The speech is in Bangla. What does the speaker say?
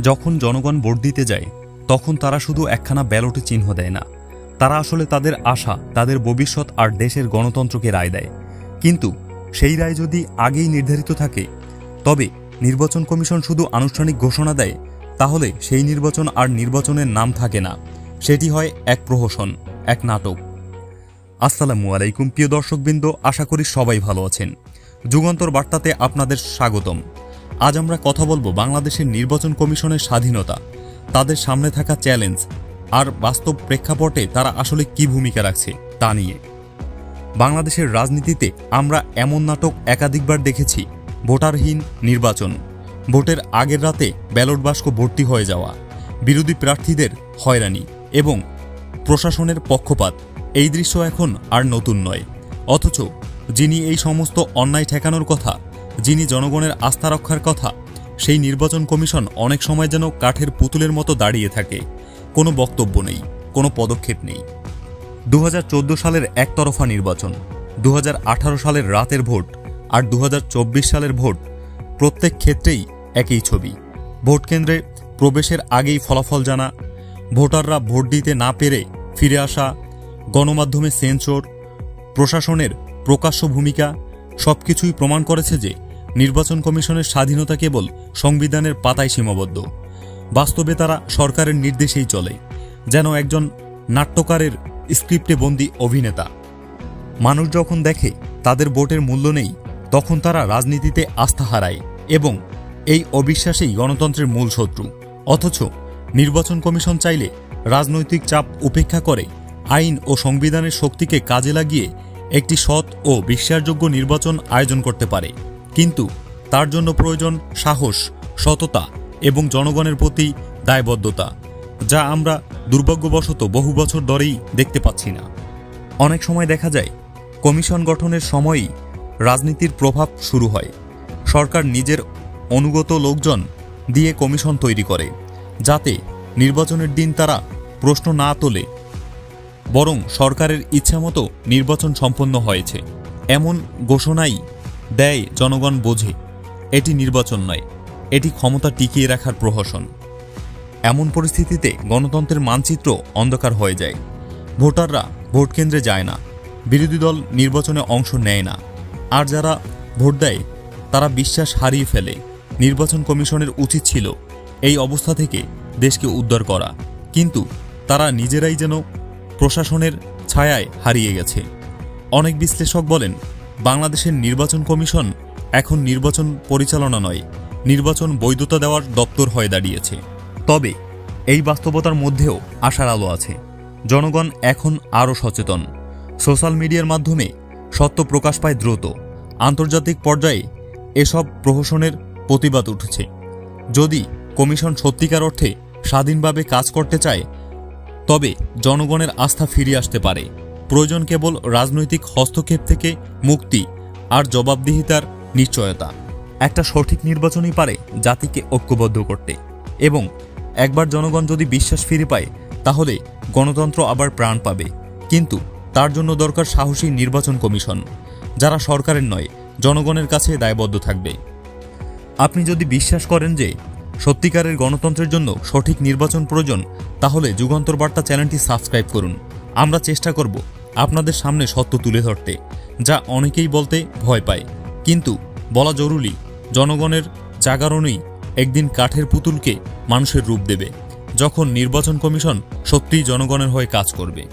যখন জনগণ ভোট দিতে যায় তখন তারা শুধু একখানা ব্যালটে চিহ্ন দেয় না, তারা আসলে তাদের আশা, তাদের ভবিষ্যৎ আর দেশের গণতন্ত্রকে রায় দেয়। কিন্তু সেই রায় যদি আগেই নির্ধারিত থাকে, তবে নির্বাচন কমিশন শুধু আনুষ্ঠানিক ঘোষণা দেয়, তাহলে সেই নির্বাচন আর নির্বাচনের নাম থাকে না, সেটি হয় এক প্রহসন, এক নাটক। আসসালামু আলাইকুম প্রিয় দর্শকবৃন্দ, আশা করি সবাই ভালো আছেন। যুগান্তর বার্তাতে আপনাদের স্বাগতম। আজ আমরা কথা বলবো বাংলাদেশের নির্বাচন কমিশনের স্বাধীনতা, তাদের সামনে থাকা চ্যালেঞ্জ আর বাস্তব প্রেক্ষাপটে তারা আসলে কি ভূমিকা রাখছে তা নিয়ে। বাংলাদেশের রাজনীতিতে আমরা এমন নাটক একাধিকবার দেখেছি: ভোটারহীন নির্বাচন, ভোটের আগের রাতে ব্যালট বাক্স ভর্তি হয়ে যাওয়া, বিরোধী প্রার্থীদের হয়রানি এবং প্রশাসনের পক্ষপাত। এই দৃশ্য এখন আর নতুন নয়। অথচ যিনি এই সমস্ত অন্যায় ঠেকানোর কথা, যিনি জনগণের আস্থা রক্ষার কথা, সেই নির্বাচন কমিশন অনেক সময় যেন কাঠের পুতুলের মতো দাঁড়িয়ে থাকে। কোনো বক্তব্য নেই, কোনো পদক্ষেপ নেই। 2014 সালের একতরফা নির্বাচন, 2018 সালের রাতের ভোট আর 2024 সালের ভোট, প্রত্যেক ক্ষেত্রেই একই ছবি। ভোট কেন্দ্রে প্রবেশের আগেই ফলাফল জানা, ভোটাররা ভোট দিতে না পেরে ফিরে আসা, গণমাধ্যমে সেন্সর, প্রশাসনের প্রকাশ্য ভূমিকা, সবকিছুই প্রমাণ করেছে যে নির্বাচন কমিশনের স্বাধীনতা কেবল সংবিধানের পাতায় সীমাবদ্ধ। বাস্তবে তারা সরকারের নির্দেশেই চলে, যেন একজন নাট্যকারের স্ক্রিপ্টে বন্দী অভিনেতা। মানুষ যখন দেখে তাদের ভোটের মূল্য নেই, তখন তারা রাজনীতিতে আস্থা হারায় এবং এই অবিশ্বাসেই গণতন্ত্রের মূল শত্রু। অথচ নির্বাচন কমিশন চাইলে রাজনৈতিক চাপ উপেক্ষা করে আইন ও সংবিধানের শক্তিকে কাজে লাগিয়ে একটি সৎ ও বিশ্বাসযোগ্য নির্বাচন আয়োজন করতে পারে। কিন্তু তার জন্য প্রয়োজন সাহস, সততা এবং জনগণের প্রতি দায়বদ্ধতা, যা আমরা দুর্ভাগ্যবশত বহু বছর ধরেই দেখতে পাচ্ছি না। অনেক সময় দেখা যায় কমিশন গঠনের সময়ই রাজনীতির প্রভাব শুরু হয়। সরকার নিজের অনুগত লোকজন দিয়ে কমিশন তৈরি করে, যাতে নির্বাচনের দিন তারা প্রশ্ন না তোলে, বরং সরকারের ইচ্ছামতো নির্বাচন সম্পন্ন হয়েছে এমন ঘোষণাই দেয়। জনগণ বোঝে এটি নির্বাচন নয়, এটি ক্ষমতা টিকিয়ে রাখার প্রহসন। এমন পরিস্থিতিতে গণতন্ত্রের মানচিত্র অন্ধকার হয়ে যায়। ভোটাররা ভোট কেন্দ্রে যায় না, বিরোধী দল নির্বাচনে অংশ নেয় না, আর যারা ভোট দেয় তারা বিশ্বাস হারিয়ে ফেলে। নির্বাচন কমিশনের উচিত ছিল এই অবস্থা থেকে দেশকে উদ্ধার করা, কিন্তু তারা নিজেরাই যেন প্রশাসনের ছায়ায় হারিয়ে গেছে। অনেক বিশ্লেষক বলেন, বাংলাদেশের নির্বাচন কমিশন এখন নির্বাচন পরিচালনা নয়, নির্বাচন বৈধতা দেওয়ার দপ্তর হয়ে দাঁড়িয়েছে। তবে এই বাস্তবতার মধ্যেও আশার আলো আছে। জনগণ এখন আরও সচেতন। সোশ্যাল মিডিয়ার মাধ্যমে সত্য প্রকাশ পায় দ্রুত। আন্তর্জাতিক পর্যায়ে এসব প্রহসনের প্রতিবাদ উঠেছে। যদি কমিশন সত্যিকার অর্থে স্বাধীনভাবে কাজ করতে চায়, তবে জনগণের আস্থা ফিরে আসতে পারে। প্রয়োজন কেবল রাজনৈতিক হস্তক্ষেপ থেকে মুক্তি আর জবাবদিহিতার নিশ্চয়তা। একটা সঠিক নির্বাচনই পারে জাতিকে ঐক্যবদ্ধ করতে। এবং একবার জনগণ যদি বিশ্বাস ফিরে পায়, তাহলে গণতন্ত্র আবার প্রাণ পাবে। কিন্তু তার জন্য দরকার সাহসী নির্বাচন কমিশন, যারা সরকারের নয়, জনগণের কাছে দায়বদ্ধ থাকবে। আপনি যদি বিশ্বাস করেন যে সত্যিকারের গণতন্ত্রের জন্য সঠিক নির্বাচন প্রয়োজন, তাহলে যুগান্তর বার্তা চ্যানেলটি সাবস্ক্রাইব করুন। আমরা চেষ্টা করব আপনাদের সামনে সত্য তুলে ধরতে, যা অনেকেই বলতে ভয় পায়। কিন্তু বলা জরুরি, জনগণের জাগরণই একদিন কাঠের পুতুলকে মানুষের রূপ দেবে, যখন নির্বাচন কমিশন সত্যিই জনগণের হয়ে কাজ করবে।